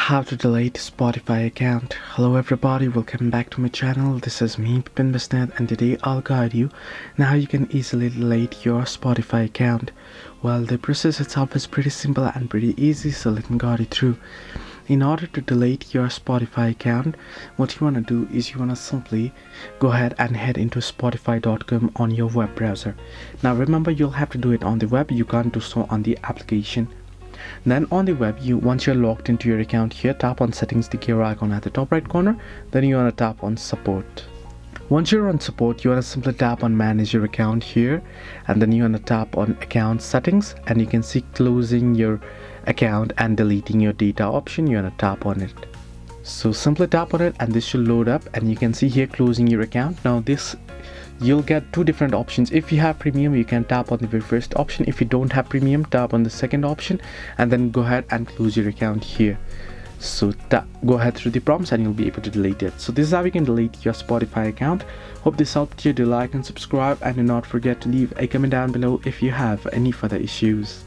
How to delete Spotify account. Hello everybody, welcome back to my channel. This is me, Pipin Bisnet, and today I'll guide you on how you can easily delete your Spotify account. Well, the process itself is pretty simple and pretty easy, so let me guide you through. In order to delete your Spotify account, what you want to do is you want to simply go ahead and head into spotify.com on your web browser. Now remember, you'll have to do it on the web, you can't do so on the application. Then on the web, once you're logged into your account here, tap on settings, the gear icon at the top right corner. Then you want to tap on support. Once you're on support, you want to simply tap on manage your account here, and then you want to tap on account settings, and you can see closing your account and deleting your data option. You want to tap on it. So simply tap on it and this should load up, and you can see here closing your account. Now you'll get two different options. If you have premium, you can tap on the very first option. If you don't have premium, tap on the second option and then go ahead and close your account here. So go ahead through the prompts and you'll be able to delete it. So this is how you can delete your Spotify account. Hope this helped you. Do like and subscribe, and do not forget to leave a comment down below if you have any further issues.